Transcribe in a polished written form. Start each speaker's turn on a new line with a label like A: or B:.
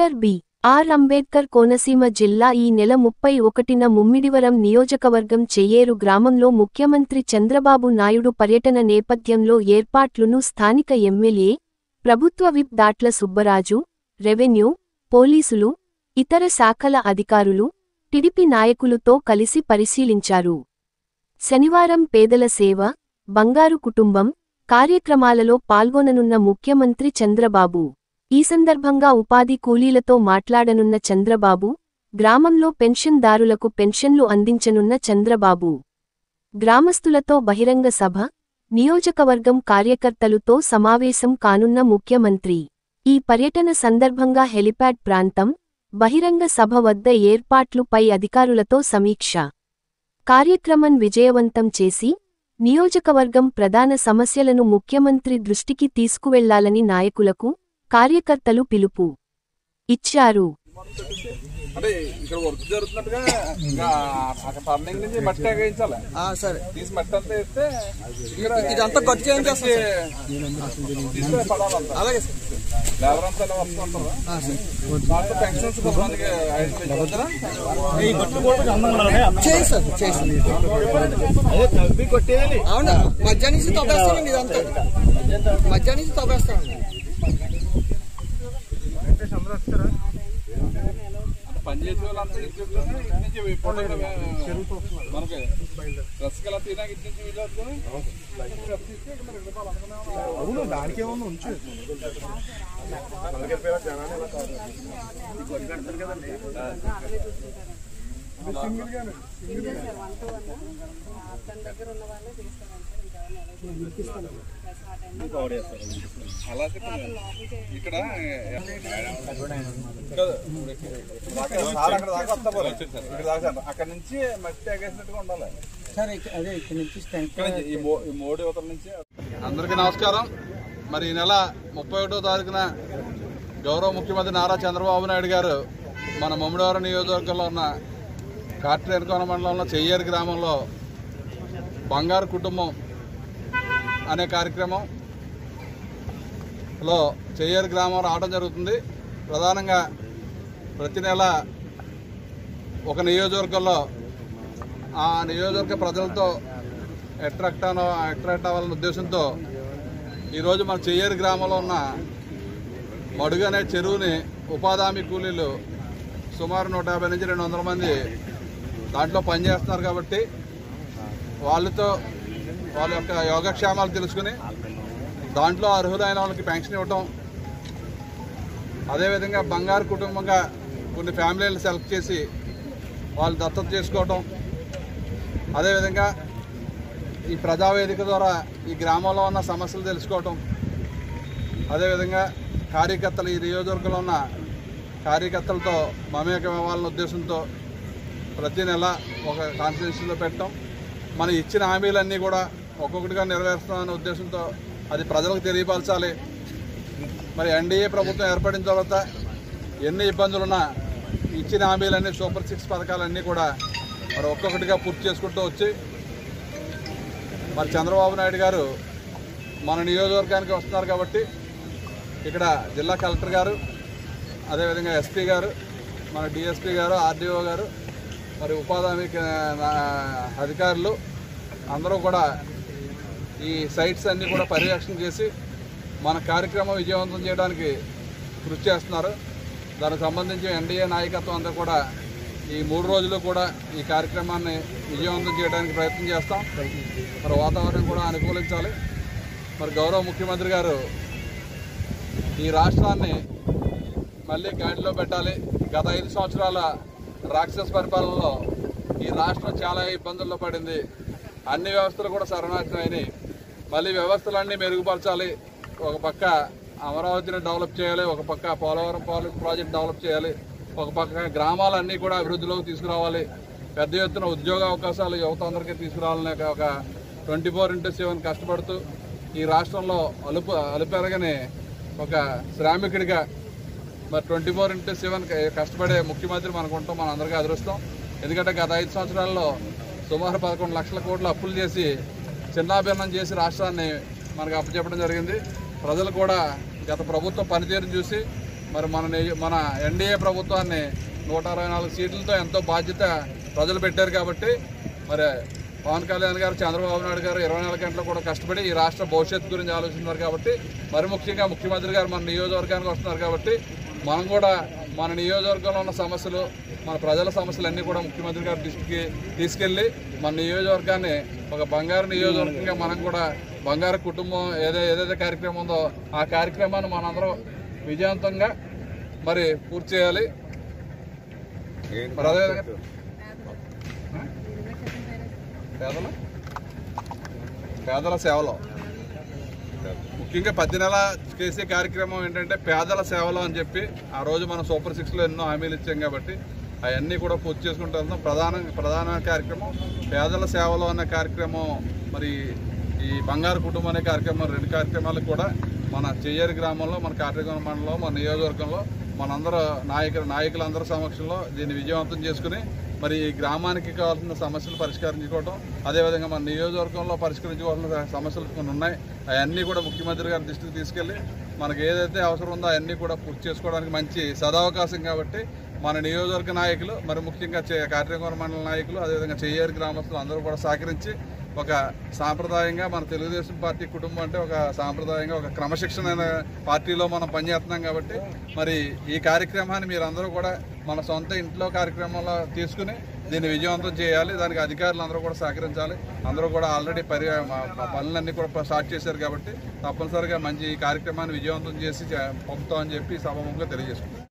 A: Doctor B.R.. Ambedkar Konaseema జిల్లా ఈ నెల 31న ముమ్మిడివరం నియోజకవర్గం చెయ్యేరు గ్రామంలో ముఖ్యమంత్రి చంద్రబాబు నాయుడు పర్యటన నేపథ్యంలో ఏర్పాట్లును స్థానిక ఎమ్మెల్యే, ప్రభుత్వ విప్ దాట్ల సుబ్బరాజు, రెవెన్యూ, పోలీసులు, ఇతర శాఖల అధికారులు, టీడీపీ నాయకులతో కలిసి పరిశీలించారు. శనివారం పేదల సేవ, బంగారు కుటుంబం కార్యక్రమాలలో పాల్గొననున్న ముఖ్యమంత్రి చంద్రబాబు. ఈ సందర్భంగా ఉపాధి కూలీలతో మాట్లాడనున్న చంద్రబాబు, గ్రామంలో పెన్షన్దారులకు పెన్షన్లు అందించనున్న చంద్రబాబు. గ్రామస్తులతో బహిరంగ సభ, నియోజకవర్గం కార్యకర్తలుతో సమావేశం కానున్న ముఖ్యమంత్రి. ఈ పర్యటన సందర్భంగా హెలిప్యాడ్ ప్రాంతం, బహిరంగ సభ వద్ద ఏర్పాట్లు పై అధికారులతో సమీక్ష. కార్యక్రమం విజయవంతం చేసి, నియోజకవర్గం ప్రధాన సమస్యలను ముఖ్యమంత్రి దృష్టికి తీసుకువెళ్లాలని నాయకులకు, కార్యకర్తలు పిలుపు ఇచ్చారు.
B: అంటే ఇక్కడ వర్క్ జరుగుతున్నట్టుగా టర్నింగ్ నుంచి మట్టి వేయించాలి. సరే, తీసి మట్టి అంతా వేస్తే ఇదంతా ఖర్చు తీసుకుని పడాలంట. అలాగే లేబర్ అంతా వస్తుంటారు. దాంట్లో పెన్షన్స్ కొంతమందికి కొట్టేయాలి. అవునా, మధ్యాహ్నం నుంచి తవ్వేస్తానండి. ఇదంతా మధ్యాహ్నం నుంచి తవ్వేస్తానండి. పనిచేసే వాళ్ళంతా మనకి రసకలా తినాక ఇటు నుంచి వీళ్ళు అవును, దానికి ఏమన్నా ఉంచు. ఇక్కడ అక్కడ నుంచి మట్టి ఎగేసినట్టుగా ఉండాలి. ఈ మోడీ యువతల నుంచి. అందరికీ నమస్కారం. మరి ఈ నెల 31వ తారీఖున గౌరవ ముఖ్యమంత్రి నారా చంద్రబాబు నాయుడు గారు మన ముమ్మిడివరం నియోజకవర్గంలో ఉన్న కాట్రేనికోన మండలంలో చెయ్యేరు గ్రామంలో బంగారు కుటుంబం అనే కార్యక్రమంలో చెయ్యేరు గ్రామం రావడం జరుగుతుంది. ప్రధానంగా ప్రతి నెల ఒక నియోజకవర్గంలో ఆ నియోజకవర్గ ప్రజలతో అట్రాక్ట్ అవ్వాలనే ఉద్దేశంతో ఈరోజు మన చెయ్యేరు గ్రామంలో ఉన్న మడుగు అనే చెరువుని ఉపాధి హామీ కూలీలు సుమారు 150 నుంచి 200 మంది దాంట్లో పనిచేస్తున్నారు. కాబట్టి వాళ్ళతో వాళ్ళ యొక్క యోగక్షేమాలు తెలుసుకుని దాంట్లో అర్హులైన వాళ్ళకి పెన్షన్ ఇవ్వటం, అదేవిధంగా బంగారు కుటుంబంగా కొన్ని ఫ్యామిలీలు సెలెక్ట్ చేసి వాళ్ళు దత్తత చేసుకోవటం, అదేవిధంగా ఈ ప్రజావేదిక ద్వారా ఈ గ్రామంలో ఉన్న సమస్యలు తెలుసుకోవటం, అదేవిధంగా కార్యకర్తలు ఈ నియోజకవర్గంలో ఉన్న కార్యకర్తలతో మమేకం అవ్వాలనే ఉద్దేశంతో ప్రతి నెల ఒక కాన్స్టిట్యూషన్లో పెట్టడం, మనం ఇచ్చిన హామీలన్నీ కూడా ఒక్కొక్కటిగా నెరవేరుస్తామనే ఉద్దేశంతో అది ప్రజలకు తెలియపరచాలి. మరి ఎన్డీఏ ప్రభుత్వం ఏర్పడిన తర్వాత ఎన్ని ఇబ్బందులున్నా ఇచ్చిన హామీలన్నీ సూపర్ 6 పథకాలన్నీ కూడా మరి ఒక్కొక్కటిగా పూర్తి చేసుకుంటూ వచ్చి మరి చంద్రబాబు నాయుడు గారు మన నియోజకవర్గానికి వస్తున్నారు. కాబట్టి ఇక్కడ జిల్లా కలెక్టర్ గారు, అదేవిధంగా ఎస్పీ గారు, మన డిఎస్పీ గారు, ఆర్డీఓ గారు, మరి ఉపాధి హామీ అధికారులు అందరూ కూడా ఈ సైట్స్ అన్నీ కూడా పర్యవేక్షణ చేసి మన కార్యక్రమం విజయవంతం చేయడానికి కృషి చేస్తున్నారు. దానికి సంబంధించి ఎన్డీఏ నాయకత్వం అంతా కూడా ఈ 3 రోజులు కూడా ఈ కార్యక్రమాన్ని విజయవంతం చేయడానికి ప్రయత్నం చేస్తాం. మరి వాతావరణం కూడా అనుకూలించాలి. మరి గౌరవ ముఖ్యమంత్రి గారు ఈ రాష్ట్రాన్ని మళ్ళీ గాడిలో పెట్టాలి. గత 5 సంవత్సరాల రాక్షస పరిపాలనలో ఈ రాష్ట్రం చాలా ఇబ్బందుల్లో పడింది. అన్ని వ్యవస్థలు కూడా సర్వనాశనం అయినాయి. మళ్ళీ వ్యవస్థలన్నీ మెరుగుపరచాలి. ఒక పక్క అమరావతిని డెవలప్ చేయాలి, ఒక పక్క పోలవరం ప్రాజెక్ట్ డెవలప్ చేయాలి, ఒక పక్క గ్రామాలన్నీ కూడా అభివృద్ధిలోకి తీసుకురావాలి, పెద్ద ఎత్తున ఉద్యోగ అవకాశాలు యువత అందరికీ తీసుకురావాలనే ఒక 24/7 కష్టపడుతూ ఈ రాష్ట్రంలో అలుపెరగని ఒక శ్రామికుడిగా మరి 24/7 కష్టపడే ముఖ్యమంత్రి మనకు ఉంటాం. మన అందరికీ అదృష్టం. ఎందుకంటే గత 5 సంవత్సరాల్లో సుమారు 11 లక్షల కోట్ల అప్పులు చేసి చిన్నాభిన్నం చేసి రాష్ట్రాన్ని మనకు అప్పచెప్పడం జరిగింది. ప్రజలు కూడా గత ప్రభుత్వం పనితీరును చూసి మరి మన ఎన్డీఏ ప్రభుత్వాన్ని 124 సీట్లతో ఎంతో బాధ్యత ప్రజలు పెట్టారు కాబట్టి మరి పవన్ కళ్యాణ్ గారు, చంద్రబాబు నాయుడు గారు 24 గంటలు కూడా కష్టపడి ఈ రాష్ట్ర భవిష్యత్తు గురించి ఆలోచిస్తున్నారు కాబట్టి, మరి ముఖ్యంగా ముఖ్యమంత్రి గారు మన నియోజకవర్గానికి వస్తున్నారు కాబట్టి మనం కూడా మన నియోజకవర్గంలో ఉన్న సమస్యలు, మన ప్రజల సమస్యలు అన్నీ కూడా ముఖ్యమంత్రి గారి దృష్టికి తీసుకెళ్ళి మన నియోజకవర్గాన్ని ఒక బంగారు నియోజకవర్గంగా మనం కూడా బంగారు కుటుంబం ఏదైతే కార్యక్రమం ఉందో ఆ కార్యక్రమాన్ని మనందరం విజయవంతంగా మరి పూర్తి చేయాలి. మరి అదేవిధంగా పేదల సేవలో ముఖ్యంగా 10 నెలల చేసే కార్యక్రమం ఏంటంటే పేదల సేవలో అని చెప్పి ఆ రోజు మనం సూపర్ 6లో ఎన్నో హామీలు ఇచ్చాం కాబట్టి అవన్నీ కూడా పూర్తి చేసుకుంటూ వెళ్తాం. ప్రధాన కార్యక్రమం పేదల సేవలో అనే కార్యక్రమం. మరి ఈ బంగారు కుటుంబం అనే కార్యక్రమం 2 కార్యక్రమాలకు కూడా మన చెయ్యేరు గ్రామంలో, మన కాట్రేగూడ మండలంలో, మన నియోజకవర్గంలో మనందరూ నాయకులందరి సమక్షంలో దీన్ని విజయవంతం చేసుకుని మరి ఈ గ్రామానికి కావాల్సిన సమస్యలు పరిష్కరించుకోవడం, అదేవిధంగా మన నియోజకవర్గంలో పరిష్కరించుకోవాల్సిన సమస్యలు కొన్ని ఉన్నాయి. అవన్నీ కూడా ముఖ్యమంత్రి గారి దృష్టికి తీసుకెళ్ళి మనకి ఏదైతే అవసరం ఉందో అవన్నీ కూడా పూర్తి చేసుకోవడానికి మంచి సదవకాశం కాబట్టి మన నియోజకవర్గ నాయకులు, మరి ముఖ్యంగా కాట్రేగూడ మండల నాయకులు, అదేవిధంగా చెయ్యేరు గ్రామస్తులు అందరూ కూడా సహకరించి ఒక సాంప్రదాయంగా మన తెలుగుదేశం పార్టీ కుటుంబం అంటే ఒక సాంప్రదాయంగా ఒక క్రమశిక్షణ పార్టీలో మనం పనిచేస్తున్నాం కాబట్టి మరి ఈ కార్యక్రమాన్ని మీరందరూ కూడా మన సొంత ఇంట్లో కార్యక్రమంలో తీసుకుని దీన్ని విజయవంతం చేయాలి. దానికి అధికారులు అందరూ కూడా సహకరించాలి. అందరూ కూడా ఆల్రెడీ పనులన్నీ కూడా స్టార్ట్ చేశారు కాబట్టి తప్పనిసరిగా మంచి ఈ కార్యక్రమాన్ని విజయవంతం చేసి పంపుతామని చెప్పి సభాముఖంగా తెలియజేసుకుంటాం.